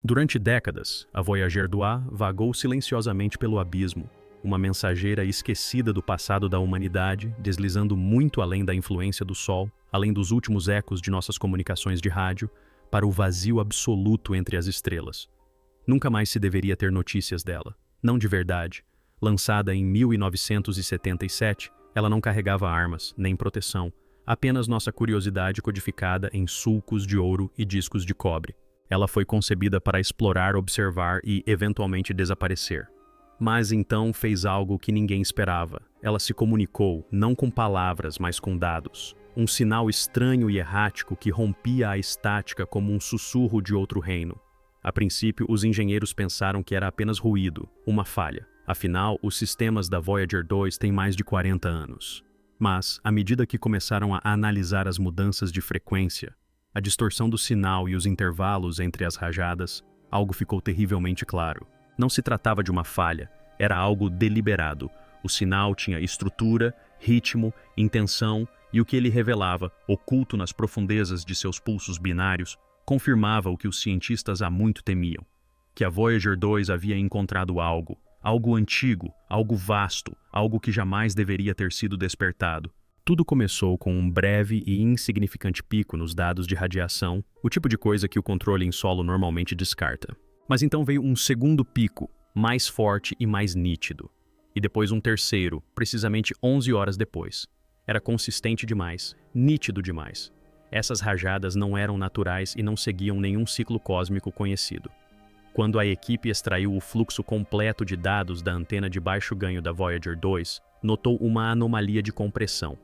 Durante décadas, a Voyager 2 vagou silenciosamente pelo abismo, uma mensageira esquecida do passado da humanidade, deslizando muito além da influência do Sol, além dos últimos ecos de nossas comunicações de rádio, para o vazio absoluto entre as estrelas. Nunca mais se deveria ter notícias dela. Não de verdade. Lançada em 1977, ela não carregava armas, nem proteção, apenas nossa curiosidade codificada em sulcos de ouro e discos de cobre. Ela foi concebida para explorar, observar e, eventualmente, desaparecer. Mas então fez algo que ninguém esperava. Ela se comunicou, não com palavras, mas com dados. Um sinal estranho e errático que rompia a estática como um sussurro de outro reino. A princípio, os engenheiros pensaram que era apenas ruído, uma falha. Afinal, os sistemas da Voyager 2 têm mais de 40 anos. Mas, à medida que começaram a analisar as mudanças de frequência, a distorção do sinal e os intervalos entre as rajadas, algo ficou terrivelmente claro. Não se tratava de uma falha, era algo deliberado. O sinal tinha estrutura, ritmo, intenção, e o que ele revelava, oculto nas profundezas de seus pulsos binários, confirmava o que os cientistas há muito temiam, que a Voyager 2 havia encontrado algo antigo, algo vasto, algo que jamais deveria ter sido despertado. Tudo começou com um breve e insignificante pico nos dados de radiação, o tipo de coisa que o controle em solo normalmente descarta. Mas então veio um segundo pico, mais forte e mais nítido. E depois um terceiro, precisamente 11 horas depois. Era consistente demais, nítido demais. Essas rajadas não eram naturais e não seguiam nenhum ciclo cósmico conhecido. Quando a equipe extraiu o fluxo completo de dados da antena de baixo ganho da Voyager 2, notou uma anomalia de compressão.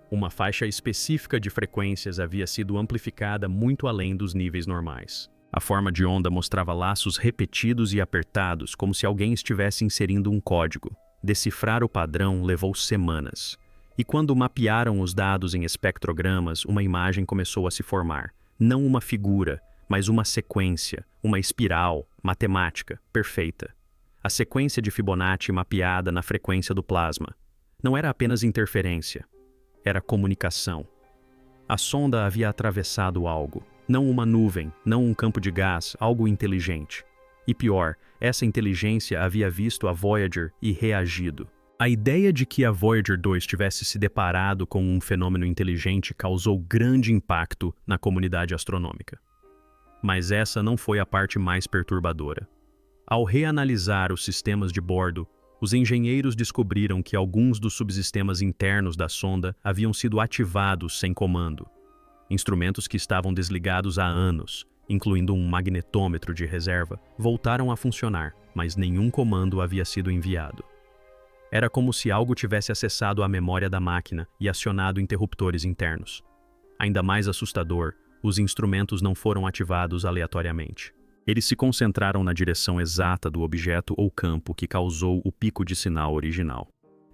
Uma faixa específica de frequências havia sido amplificada muito além dos níveis normais. A forma de onda mostrava laços repetidos e apertados, como se alguém estivesse inserindo um código. Decifrar o padrão levou semanas. E quando mapearam os dados em espectrogramas, uma imagem começou a se formar. Não uma figura, mas uma sequência, uma espiral, matemática, perfeita. A sequência de Fibonacci mapeada na frequência do plasma. Não era apenas interferência. Era comunicação. A sonda havia atravessado algo. Não uma nuvem, não um campo de gás, algo inteligente. E pior, essa inteligência havia visto a Voyager e reagido. A ideia de que a Voyager 2 tivesse se deparado com um fenômeno inteligente causou grande impacto na comunidade astronômica. Mas essa não foi a parte mais perturbadora. Ao reanalisar os sistemas de bordo, os engenheiros descobriram que alguns dos subsistemas internos da sonda haviam sido ativados sem comando. Instrumentos que estavam desligados há anos, incluindo um magnetômetro de reserva, voltaram a funcionar, mas nenhum comando havia sido enviado. Era como se algo tivesse acessado a memória da máquina e acionado interruptores internos. Ainda mais assustador, os instrumentos não foram ativados aleatoriamente. Eles se concentraram na direção exata do objeto ou campo que causou o pico de sinal original.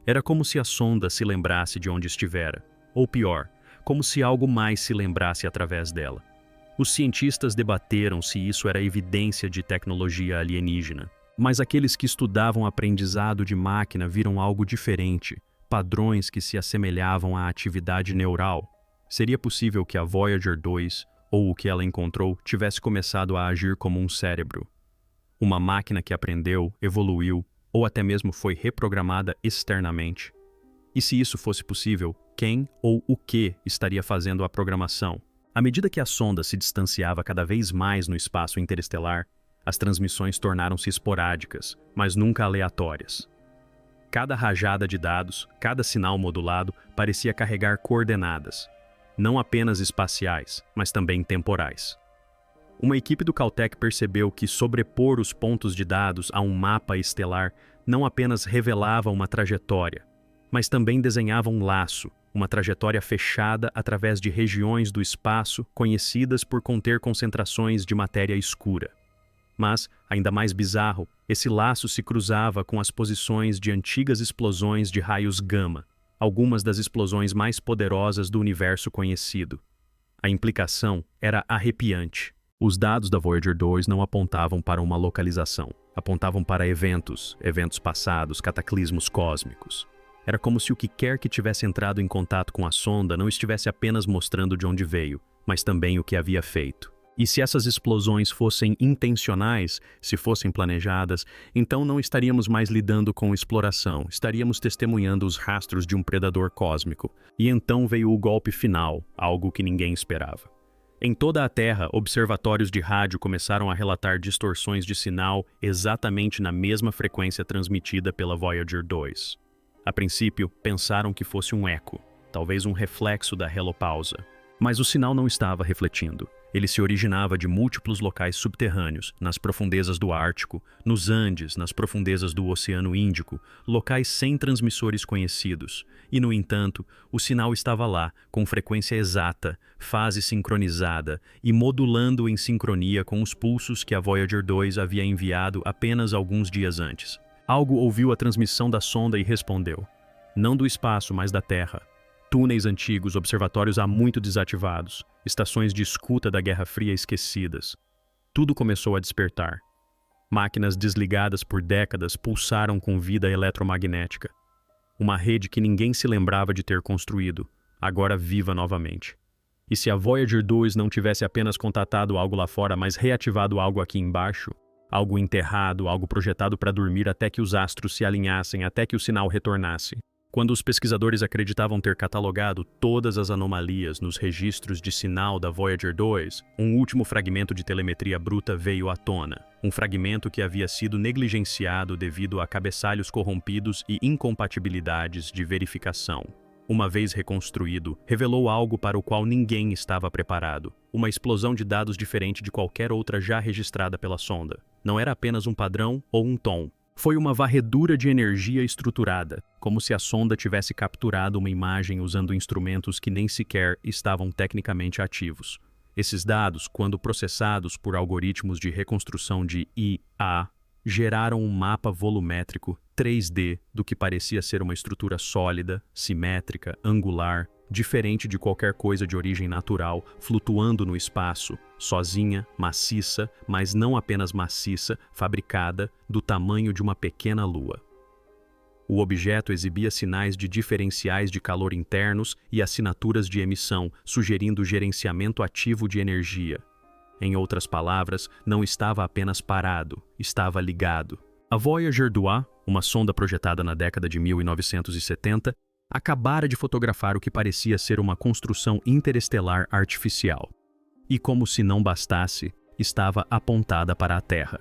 Era como se a sonda se lembrasse de onde estivera, ou pior, como se algo mais se lembrasse através dela. Os cientistas debateram se isso era evidência de tecnologia alienígena, mas aqueles que estudavam aprendizado de máquina viram algo diferente, padrões que se assemelhavam à atividade neural. Seria possível que a Voyager 2, ou o que ela encontrou, tivesse começado a agir como um cérebro. Uma máquina que aprendeu, evoluiu, ou até mesmo foi reprogramada externamente. E se isso fosse possível, quem ou o que estaria fazendo a programação? À medida que a sonda se distanciava cada vez mais no espaço interestelar, as transmissões tornaram-se esporádicas, mas nunca aleatórias. Cada rajada de dados, cada sinal modulado, parecia carregar coordenadas, não apenas espaciais, mas também temporais. Uma equipe do Caltech percebeu que sobrepor os pontos de dados a um mapa estelar não apenas revelava uma trajetória, mas também desenhava um laço, uma trajetória fechada através de regiões do espaço conhecidas por conter concentrações de matéria escura. Mas, ainda mais bizarro, esse laço se cruzava com as posições de antigas explosões de raios gama, algumas das explosões mais poderosas do universo conhecido. A implicação era arrepiante. Os dados da Voyager 2 não apontavam para uma localização, apontavam para eventos passados, cataclismos cósmicos. Era como se o que quer que tivesse entrado em contato com a sonda não estivesse apenas mostrando de onde veio, mas também o que havia feito. E se essas explosões fossem intencionais, se fossem planejadas, então não estaríamos mais lidando com exploração, estaríamos testemunhando os rastros de um predador cósmico. E então veio o golpe final, algo que ninguém esperava. Em toda a Terra, observatórios de rádio começaram a relatar distorções de sinal exatamente na mesma frequência transmitida pela Voyager 2. A princípio, pensaram que fosse um eco, talvez um reflexo da helopausa. Mas o sinal não estava refletindo. Ele se originava de múltiplos locais subterrâneos, nas profundezas do Ártico, nos Andes, nas profundezas do Oceano Índico, locais sem transmissores conhecidos. E, no entanto, o sinal estava lá, com frequência exata, fase sincronizada e modulando em sincronia com os pulsos que a Voyager 2 havia enviado apenas alguns dias antes. Algo ouviu a transmissão da sonda e respondeu. Não do espaço, mas da Terra. Túneis antigos, observatórios há muito desativados, estações de escuta da Guerra Fria esquecidas. Tudo começou a despertar. Máquinas desligadas por décadas pulsaram com vida eletromagnética. Uma rede que ninguém se lembrava de ter construído, agora viva novamente. E se a Voyager 2 não tivesse apenas contatado algo lá fora, mas reativado algo aqui embaixo, algo enterrado, algo projetado para dormir até que os astros se alinhassem, até que o sinal retornasse? Quando os pesquisadores acreditavam ter catalogado todas as anomalias nos registros de sinal da Voyager 2, um último fragmento de telemetria bruta veio à tona. Um fragmento que havia sido negligenciado devido a cabeçalhos corrompidos e incompatibilidades de verificação. Uma vez reconstruído, revelou algo para o qual ninguém estava preparado. Uma explosão de dados diferente de qualquer outra já registrada pela sonda. Não era apenas um padrão ou um tom. Foi uma varredura de energia estruturada, como se a sonda tivesse capturado uma imagem usando instrumentos que nem sequer estavam tecnicamente ativos. Esses dados, quando processados por algoritmos de reconstrução de IA, geraram um mapa volumétrico 3D do que parecia ser uma estrutura sólida, simétrica, angular, diferente de qualquer coisa de origem natural, flutuando no espaço, sozinha, maciça, mas não apenas maciça, fabricada do tamanho de uma pequena lua. O objeto exibia sinais de diferenciais de calor internos e assinaturas de emissão, sugerindo gerenciamento ativo de energia. Em outras palavras, não estava apenas parado, estava ligado. A Voyager 2, uma sonda projetada na década de 1970, acabara de fotografar o que parecia ser uma construção interestelar artificial. E como se não bastasse, estava apontada para a Terra.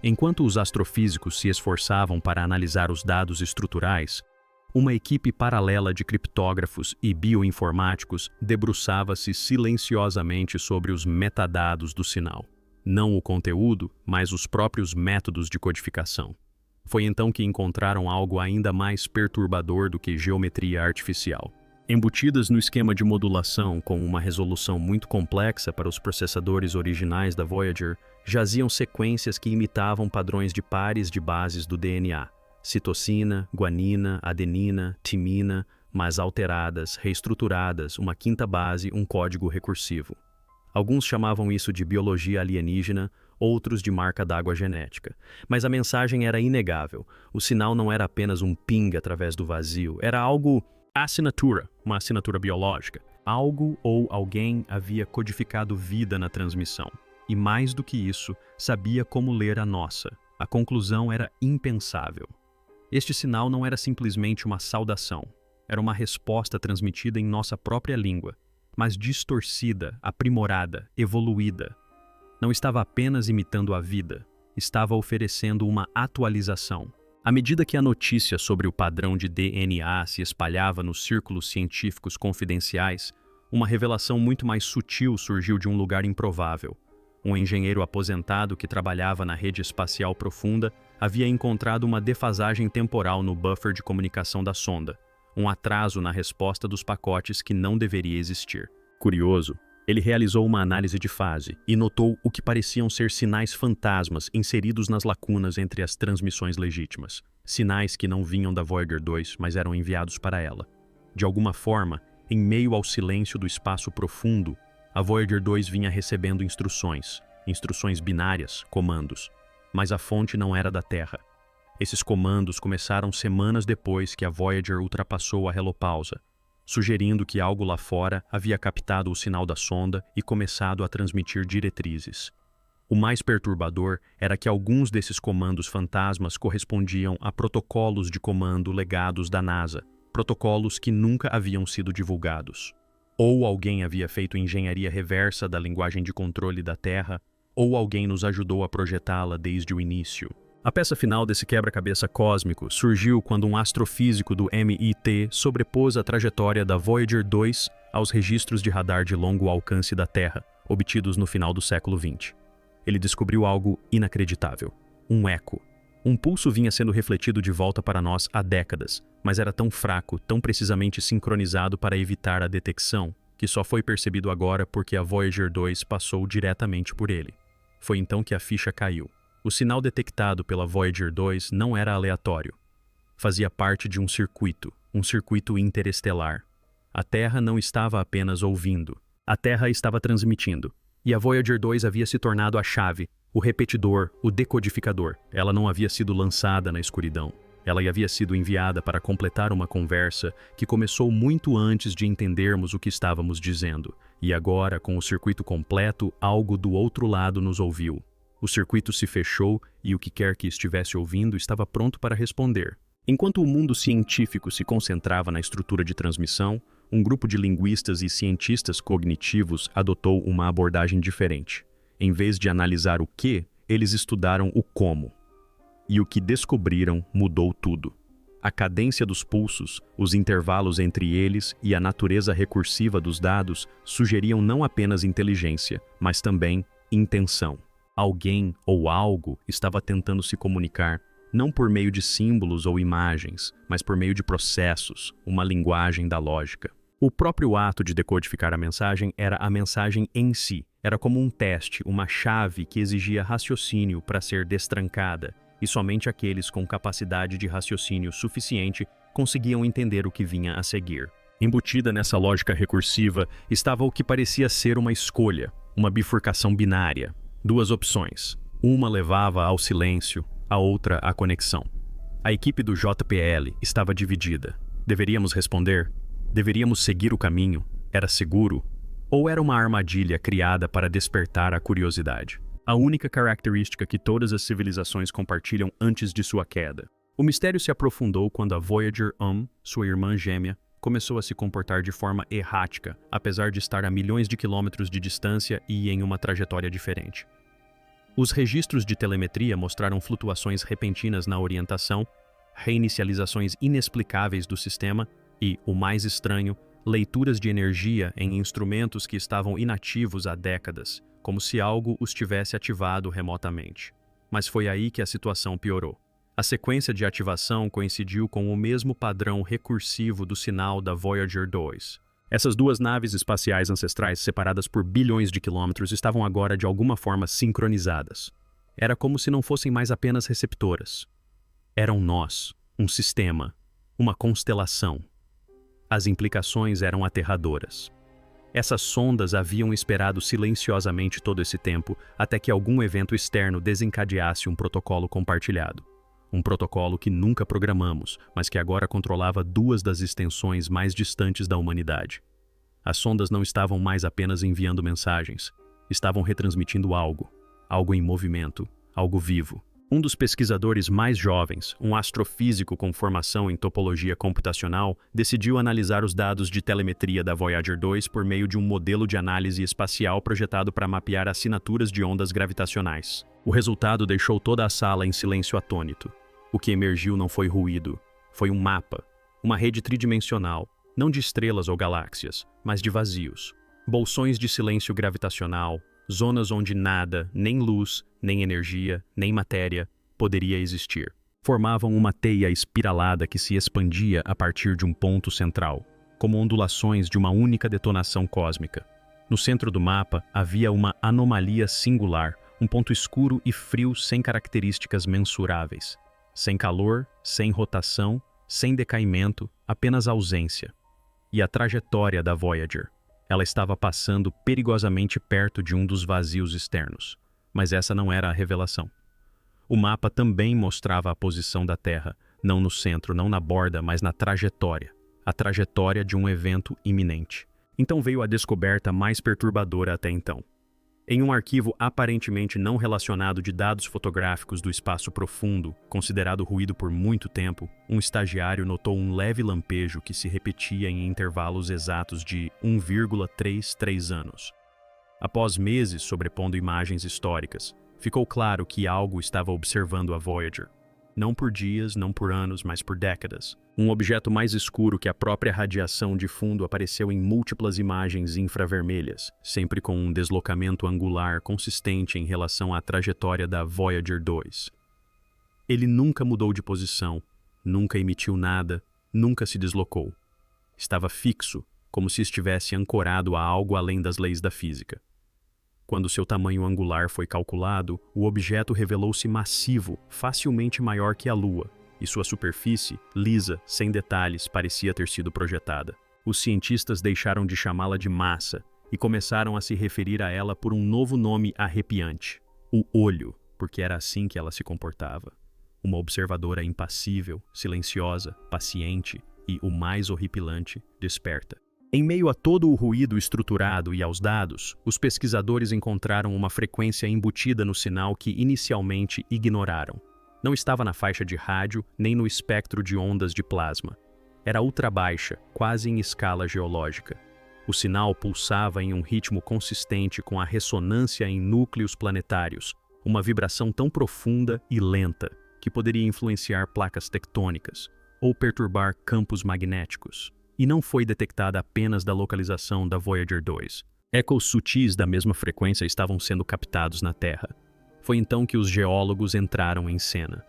Enquanto os astrofísicos se esforçavam para analisar os dados estruturais, uma equipe paralela de criptógrafos e bioinformáticos debruçava-se silenciosamente sobre os metadados do sinal. Não o conteúdo, mas os próprios métodos de codificação. Foi então que encontraram algo ainda mais perturbador do que geometria artificial. Embutidas no esquema de modulação com uma resolução muito complexa para os processadores originais da Voyager, jaziam sequências que imitavam padrões de pares de bases do DNA. Citosina, guanina, adenina, timina, mas alteradas, reestruturadas, uma quinta base, um código recursivo. Alguns chamavam isso de biologia alienígena, outros de marca d'água genética. Mas a mensagem era inegável. O sinal não era apenas um ping através do vazio, era algo assinatura, uma assinatura biológica. Algo ou alguém havia codificado vida na transmissão. E mais do que isso, sabia como ler a nossa. A conclusão era impensável. Este sinal não era simplesmente uma saudação. Era uma resposta transmitida em nossa própria língua, mas distorcida, aprimorada, evoluída. Não estava apenas imitando a vida, estava oferecendo uma atualização. À medida que a notícia sobre o padrão de DNA se espalhava nos círculos científicos confidenciais, uma revelação muito mais sutil surgiu de um lugar improvável. Um engenheiro aposentado que trabalhava na rede espacial profunda havia encontrado uma defasagem temporal no buffer de comunicação da sonda, um atraso na resposta dos pacotes que não deveria existir. Curioso, ele realizou uma análise de fase e notou o que pareciam ser sinais fantasmas inseridos nas lacunas entre as transmissões legítimas. Sinais que não vinham da Voyager 2, mas eram enviados para ela. De alguma forma, em meio ao silêncio do espaço profundo, a Voyager 2 vinha recebendo instruções binárias, comandos. Mas a fonte não era da Terra. Esses comandos começaram semanas depois que a Voyager ultrapassou a helopausa. sugerindo que algo lá fora havia captado o sinal da sonda e começado a transmitir diretrizes. O mais perturbador era que alguns desses comandos fantasmas correspondiam a protocolos de comando legados da NASA, protocolos que nunca haviam sido divulgados. Ou alguém havia feito engenharia reversa da linguagem de controle da Terra, ou alguém nos ajudou a projetá-la desde o início. A peça final desse quebra-cabeça cósmico surgiu quando um astrofísico do MIT sobrepôs a trajetória da Voyager 2 aos registros de radar de longo alcance da Terra, obtidos no final do século XX. Ele descobriu algo inacreditável: um eco. Um pulso vinha sendo refletido de volta para nós há décadas, mas era tão fraco, tão precisamente sincronizado para evitar a detecção, que só foi percebido agora porque a Voyager 2 passou diretamente por ele. Foi então que a ficha caiu. O sinal detectado pela Voyager 2 não era aleatório. Fazia parte de um circuito interestelar. A Terra não estava apenas ouvindo. A Terra estava transmitindo. E a Voyager 2 havia se tornado a chave, o repetidor, o decodificador. Ela não havia sido lançada na escuridão. Ela havia sido enviada para completar uma conversa que começou muito antes de entendermos o que estávamos dizendo. E agora, com o circuito completo, algo do outro lado nos ouviu. O circuito se fechou e o que quer que estivesse ouvindo estava pronto para responder. Enquanto o mundo científico se concentrava na estrutura de transmissão, um grupo de linguistas e cientistas cognitivos adotou uma abordagem diferente. Em vez de analisar o que, eles estudaram o como. E o que descobriram mudou tudo. A cadência dos pulsos, os intervalos entre eles e a natureza recursiva dos dados sugeriam não apenas inteligência, mas também intenção. Alguém ou algo estava tentando se comunicar, não por meio de símbolos ou imagens, mas por meio de processos, uma linguagem da lógica. O próprio ato de decodificar a mensagem era a mensagem em si. Era como um teste, uma chave que exigia raciocínio para ser destrancada, e somente aqueles com capacidade de raciocínio suficiente conseguiam entender o que vinha a seguir. Embutida nessa lógica recursiva estava o que parecia ser uma escolha, uma bifurcação binária. Duas opções. Uma levava ao silêncio, a outra à conexão. A equipe do JPL estava dividida. Deveríamos responder? Deveríamos seguir o caminho? Era seguro? Ou era uma armadilha criada para despertar a curiosidade? A única característica que todas as civilizações compartilham antes de sua queda. O mistério se aprofundou quando a Voyager 1, sua irmã gêmea, começou a se comportar de forma errática, apesar de estar a milhões de quilômetros de distância e em uma trajetória diferente. Os registros de telemetria mostraram flutuações repentinas na orientação, reinicializações inexplicáveis do sistema e, o mais estranho, leituras de energia em instrumentos que estavam inativos há décadas, como se algo os tivesse ativado remotamente. Mas foi aí que a situação piorou. A sequência de ativação coincidiu com o mesmo padrão recursivo do sinal da Voyager 2. Essas duas naves espaciais ancestrais, separadas por bilhões de quilômetros, estavam agora de alguma forma sincronizadas. Era como se não fossem mais apenas receptoras. Eram nós, um sistema, uma constelação. As implicações eram aterradoras. Essas sondas haviam esperado silenciosamente todo esse tempo até que algum evento externo desencadeasse um protocolo compartilhado. Um protocolo que nunca programamos, mas que agora controlava duas das extensões mais distantes da humanidade. As sondas não estavam mais apenas enviando mensagens, estavam retransmitindo algo em movimento, algo vivo. Um dos pesquisadores mais jovens, um astrofísico com formação em topologia computacional, decidiu analisar os dados de telemetria da Voyager 2 por meio de um modelo de análise espacial projetado para mapear assinaturas de ondas gravitacionais. O resultado deixou toda a sala em silêncio atônito. O que emergiu não foi ruído, foi um mapa, uma rede tridimensional, não de estrelas ou galáxias, mas de vazios. Bolsões de silêncio gravitacional, zonas onde nada, nem luz, nem energia, nem matéria, poderia existir. Formavam uma teia espiralada que se expandia a partir de um ponto central, como ondulações de uma única detonação cósmica. No centro do mapa havia uma anomalia singular, um ponto escuro e frio sem características mensuráveis. Sem calor, sem rotação, sem decaimento, apenas ausência. E a trajetória da Voyager. Ela estava passando perigosamente perto de um dos vazios externos. Mas essa não era a revelação. O mapa também mostrava a posição da Terra, não no centro, não na borda, mas na trajetória. a trajetória de um evento iminente. Então veio a descoberta mais perturbadora até então. Em um arquivo aparentemente não relacionado de dados fotográficos do espaço profundo, considerado ruído por muito tempo, um estagiário notou um leve lampejo que se repetia em intervalos exatos de 1,33 anos. Após meses sobrepondo imagens históricas, ficou claro que algo estava observando a Voyager. Não por dias, não por anos, mas por décadas. Um objeto mais escuro que a própria radiação de fundo apareceu em múltiplas imagens infravermelhas, sempre com um deslocamento angular consistente em relação à trajetória da Voyager 2. Ele nunca mudou de posição, nunca emitiu nada, nunca se deslocou. Estava fixo, como se estivesse ancorado a algo além das leis da física. Quando seu tamanho angular foi calculado, o objeto revelou-se massivo, facilmente maior que a Lua, e sua superfície, lisa, sem detalhes, parecia ter sido projetada. Os cientistas deixaram de chamá-la de massa e começaram a se referir a ela por um novo nome arrepiante: o olho, porque era assim que ela se comportava. Uma observadora impassível, silenciosa, paciente e, o mais horripilante, desperta. Em meio a todo o ruído estruturado e aos dados, os pesquisadores encontraram uma frequência embutida no sinal que inicialmente ignoraram. Não estava na faixa de rádio nem no espectro de ondas de plasma. Era ultrabaixa, quase em escala geológica. O sinal pulsava em um ritmo consistente com a ressonância em núcleos planetários, uma vibração tão profunda e lenta que poderia influenciar placas tectônicas ou perturbar campos magnéticos. E não foi detectada apenas da localização da Voyager 2. Ecos sutis da mesma frequência estavam sendo captados na Terra. Foi então que os geólogos entraram em cena.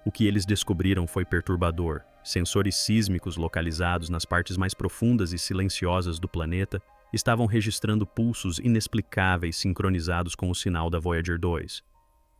O que eles descobriram foi perturbador. Sensores sísmicos localizados nas partes mais profundas e silenciosas do planeta estavam registrando pulsos inexplicáveis sincronizados com o sinal da Voyager 2.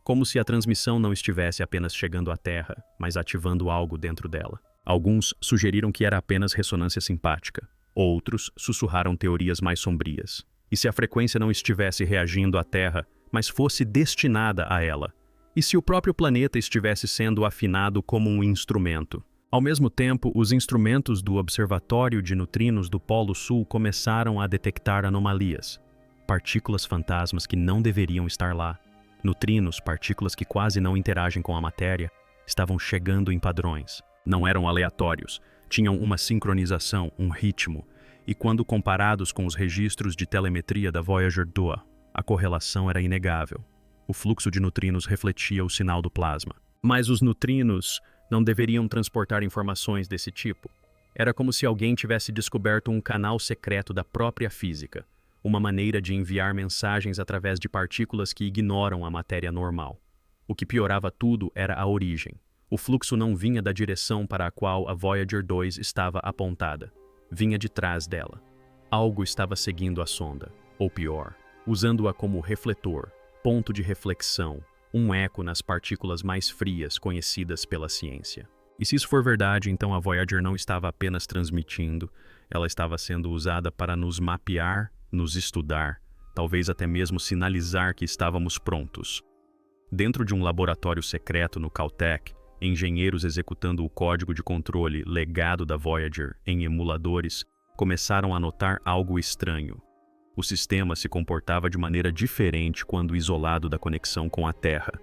Como se a transmissão não estivesse apenas chegando à Terra, mas ativando algo dentro dela. Alguns sugeriram que era apenas ressonância simpática. Outros sussurraram teorias mais sombrias. E se a frequência não estivesse reagindo à Terra, mas fosse destinada a ela? E se o próprio planeta estivesse sendo afinado como um instrumento? Ao mesmo tempo, os instrumentos do Observatório de Neutrinos do Polo Sul começaram a detectar anomalias. Partículas fantasmas que não deveriam estar lá. Neutrinos, partículas que quase não interagem com a matéria, estavam chegando em padrões. Não eram aleatórios, tinham uma sincronização, um ritmo, e quando comparados com os registros de telemetria da Voyager 2, a correlação era inegável. O fluxo de neutrinos refletia o sinal do plasma. Mas os neutrinos não deveriam transportar informações desse tipo. Era como se alguém tivesse descoberto um canal secreto da própria física, uma maneira de enviar mensagens através de partículas que ignoram a matéria normal. O que piorava tudo era a origem. O fluxo não vinha da direção para a qual a Voyager 2 estava apontada. Vinha de trás dela. Algo estava seguindo a sonda, ou pior, usando-a como refletor, ponto de reflexão, um eco nas partículas mais frias conhecidas pela ciência. E se isso for verdade, então a Voyager não estava apenas transmitindo, ela estava sendo usada para nos mapear, nos estudar, talvez até mesmo sinalizar que estávamos prontos. Dentro de um laboratório secreto no Caltech, engenheiros executando o código de controle legado da Voyager em emuladores começaram a notar algo estranho. O sistema se comportava de maneira diferente quando isolado da conexão com a Terra.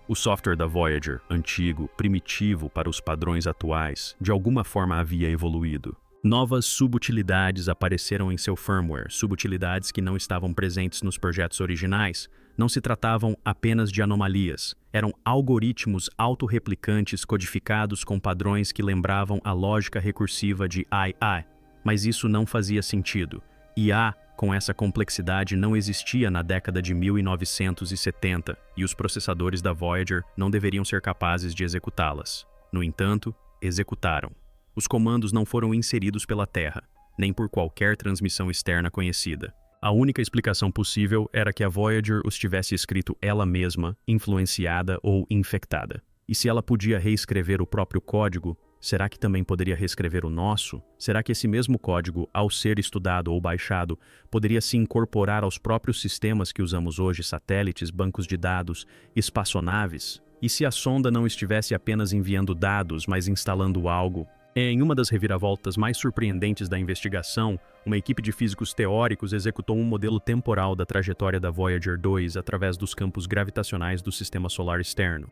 O software da Voyager, antigo, primitivo para os padrões atuais, de alguma forma havia evoluído. Novas subutilidades apareceram em seu firmware, subutilidades que não estavam presentes nos projetos originais. Não se tratavam apenas de anomalias, eram algoritmos autorreplicantes codificados com padrões que lembravam a lógica recursiva de AI. Mas isso não fazia sentido. IA, com essa complexidade, não existia na década de 1970 e os processadores da Voyager não deveriam ser capazes de executá-las. No entanto, executaram. Os comandos não foram inseridos pela Terra, nem por qualquer transmissão externa conhecida. A única explicação possível era que a Voyager os tivesse escrito ela mesma, influenciada ou infectada. E se ela podia reescrever o próprio código, será que também poderia reescrever o nosso? Será que esse mesmo código, ao ser estudado ou baixado, poderia se incorporar aos próprios sistemas que usamos hoje, satélites, bancos de dados, espaçonaves? E se a sonda não estivesse apenas enviando dados, mas instalando algo? Em uma das reviravoltas mais surpreendentes da investigação, uma equipe de físicos teóricos executou um modelo temporal da trajetória da Voyager 2 através dos campos gravitacionais do sistema solar externo.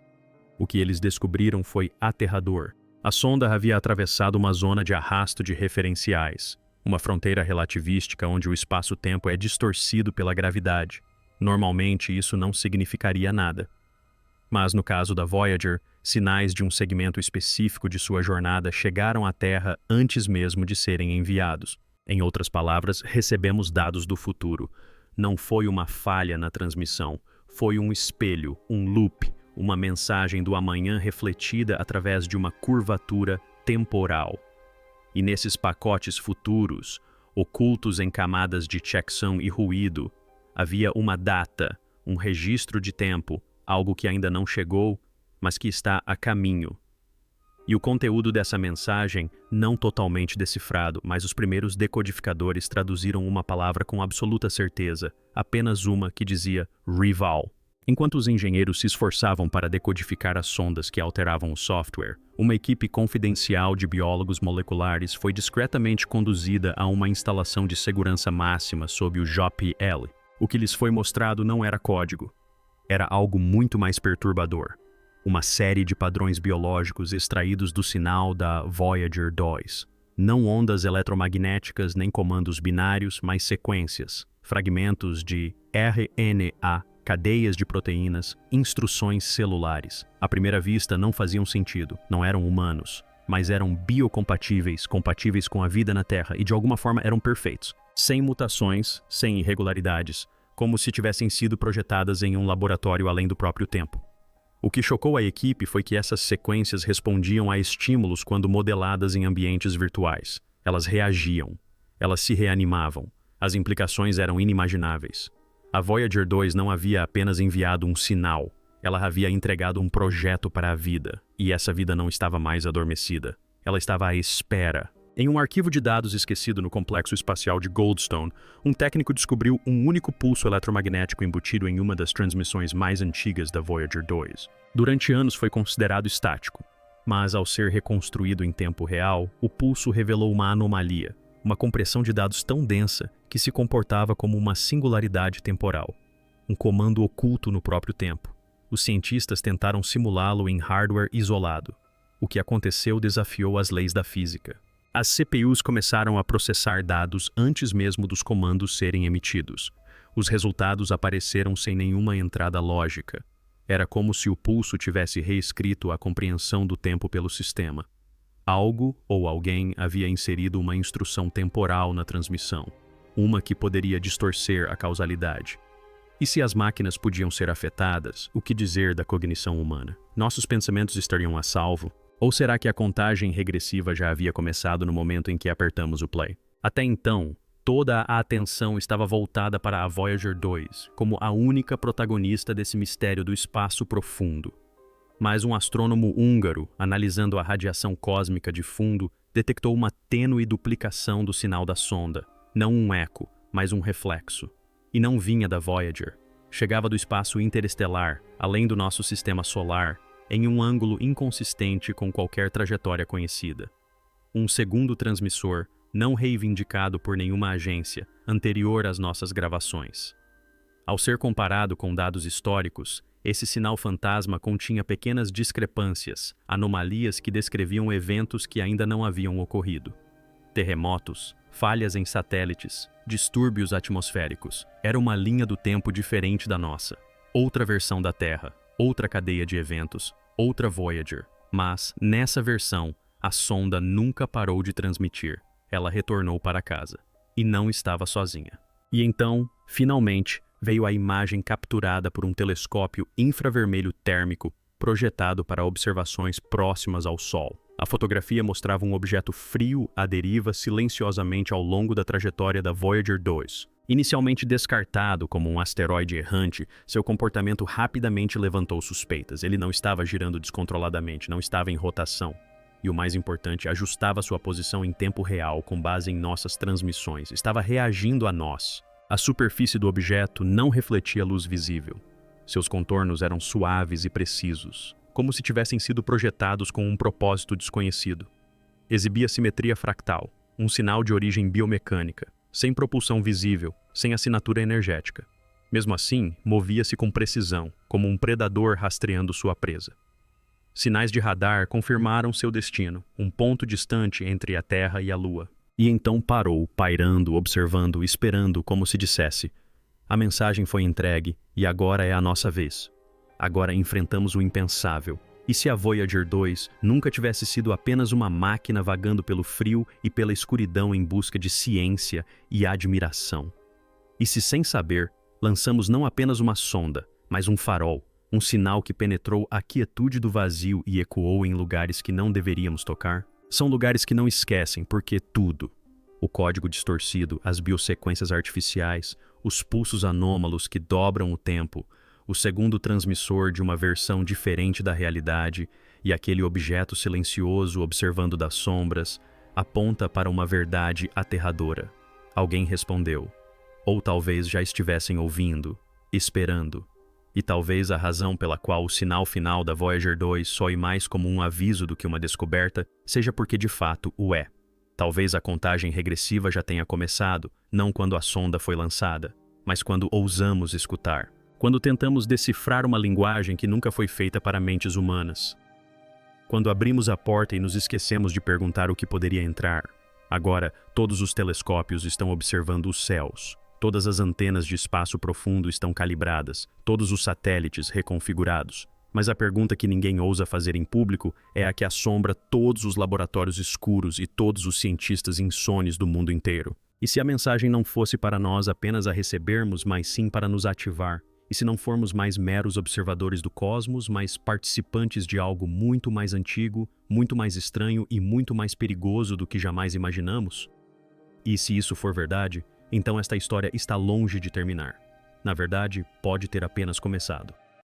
O que eles descobriram foi aterrador. A sonda havia atravessado uma zona de arrasto de referenciais, uma fronteira relativística onde o espaço-tempo é distorcido pela gravidade. Normalmente, isso não significaria nada. Mas no caso da Voyager, sinais de um segmento específico de sua jornada chegaram à Terra antes mesmo de serem enviados. Em outras palavras, recebemos dados do futuro. Não foi uma falha na transmissão, foi um espelho, um loop, uma mensagem do amanhã refletida através de uma curvatura temporal. E nesses pacotes futuros, ocultos em camadas de checksum e ruído, havia uma data, um registro de tempo, algo que ainda não chegou, mas que está a caminho. E o conteúdo dessa mensagem, não totalmente decifrado, mas os primeiros decodificadores traduziram uma palavra com absoluta certeza, apenas uma que dizia Rival. Enquanto os engenheiros se esforçavam para decodificar as sondas que alteravam o software, uma equipe confidencial de biólogos moleculares foi discretamente conduzida a uma instalação de segurança máxima sob o JPL. O que lhes foi mostrado não era código. Era algo muito mais perturbador. Uma série de padrões biológicos extraídos do sinal da Voyager 2. Não ondas eletromagnéticas nem comandos binários, mas sequências, fragmentos de RNA, cadeias de proteínas, instruções celulares. À primeira vista não faziam sentido, não eram humanos, mas eram biocompatíveis, compatíveis com a vida na Terra e de alguma forma eram perfeitos. Sem mutações, sem irregularidades, como se tivessem sido projetadas em um laboratório além do próprio tempo. O que chocou a equipe foi que essas sequências respondiam a estímulos quando modeladas em ambientes virtuais. Elas reagiam, elas se reanimavam. As implicações eram inimagináveis. A Voyager 2 não havia apenas enviado um sinal, ela havia entregado um projeto para a vida, e essa vida não estava mais adormecida. Ela estava à espera. Em um arquivo de dados esquecido no complexo espacial de Goldstone, um técnico descobriu um único pulso eletromagnético embutido em uma das transmissões mais antigas da Voyager 2. Durante anos foi considerado estático, mas ao ser reconstruído em tempo real, o pulso revelou uma anomalia, uma compressão de dados tão densa que se comportava como uma singularidade temporal, um comando oculto no próprio tempo. Os cientistas tentaram simulá-lo em hardware isolado. O que aconteceu desafiou as leis da física. As CPUs começaram a processar dados antes mesmo dos comandos serem emitidos. Os resultados apareceram sem nenhuma entrada lógica. Era como se o pulso tivesse reescrito a compreensão do tempo pelo sistema. Algo ou alguém havia inserido uma instrução temporal na transmissão, uma que poderia distorcer a causalidade. E se as máquinas podiam ser afetadas, o que dizer da cognição humana? Nossos pensamentos estariam a salvo? Ou será que a contagem regressiva já havia começado no momento em que apertamos o play? Até então, toda a atenção estava voltada para a Voyager 2, como a única protagonista desse mistério do espaço profundo. Mas um astrônomo húngaro, analisando a radiação cósmica de fundo, detectou uma tênue duplicação do sinal da sonda. Não um eco, mas um reflexo. E não vinha da Voyager. Chegava do espaço interestelar, além do nosso sistema solar, em um ângulo inconsistente com qualquer trajetória conhecida. Um segundo transmissor, não reivindicado por nenhuma agência, anterior às nossas gravações. Ao ser comparado com dados históricos, esse sinal fantasma continha pequenas discrepâncias, anomalias que descreviam eventos que ainda não haviam ocorrido. Terremotos, falhas em satélites, distúrbios atmosféricos. Era uma linha do tempo diferente da nossa. Outra versão da Terra. Outra cadeia de eventos, outra Voyager. Mas, nessa versão, a sonda nunca parou de transmitir. Ela retornou para casa. E não estava sozinha. E então, finalmente, veio a imagem capturada por um telescópio infravermelho térmico projetado para observações próximas ao Sol. A fotografia mostrava um objeto frio à deriva silenciosamente ao longo da trajetória da Voyager 2. Inicialmente descartado como um asteroide errante, seu comportamento rapidamente levantou suspeitas. Ele não estava girando descontroladamente, não estava em rotação. E o mais importante, ajustava sua posição em tempo real com base em nossas transmissões. Estava reagindo a nós. A superfície do objeto não refletia luz visível. Seus contornos eram suaves e precisos, como se tivessem sido projetados com um propósito desconhecido. exibia simetria fractal, um sinal de origem biomecânica, sem propulsão visível, sem assinatura energética. Mesmo assim, movia-se com precisão, como um predador rastreando sua presa. Sinais de radar confirmaram seu destino, um ponto distante entre a Terra e a Lua. E então parou, pairando, observando, esperando, como se dissesse: a mensagem foi entregue e agora é a nossa vez. Agora enfrentamos o impensável. E se a Voyager 2 nunca tivesse sido apenas uma máquina vagando pelo frio e pela escuridão em busca de ciência e admiração? E se, sem saber, lançamos não apenas uma sonda, mas um farol, um sinal que penetrou a quietude do vazio e ecoou em lugares que não deveríamos tocar? São lugares que não esquecem, porque tudo, o código distorcido, as biosequências artificiais, os pulsos anômalos que dobram o tempo, o segundo transmissor de uma versão diferente da realidade e aquele objeto silencioso observando das sombras, aponta para uma verdade aterradora. Alguém respondeu. Ou talvez já estivessem ouvindo, esperando. E talvez a razão pela qual o sinal final da Voyager 2 soe mais como um aviso do que uma descoberta seja porque de fato o é. Talvez a contagem regressiva já tenha começado, não quando a sonda foi lançada, mas quando ousamos escutar. Quando tentamos decifrar uma linguagem que nunca foi feita para mentes humanas. Quando abrimos a porta e nos esquecemos de perguntar o que poderia entrar. Agora, todos os telescópios estão observando os céus. Todas as antenas de espaço profundo estão calibradas, todos os satélites reconfigurados. Mas a pergunta que ninguém ousa fazer em público é a que assombra todos os laboratórios escuros e todos os cientistas insones do mundo inteiro. E se a mensagem não fosse para nós apenas a recebermos, mas sim para nos ativar? E se não formos mais meros observadores do cosmos, mas participantes de algo muito mais antigo, muito mais estranho e muito mais perigoso do que jamais imaginamos? E se isso for verdade, então esta história está longe de terminar. Na verdade, pode ter apenas começado.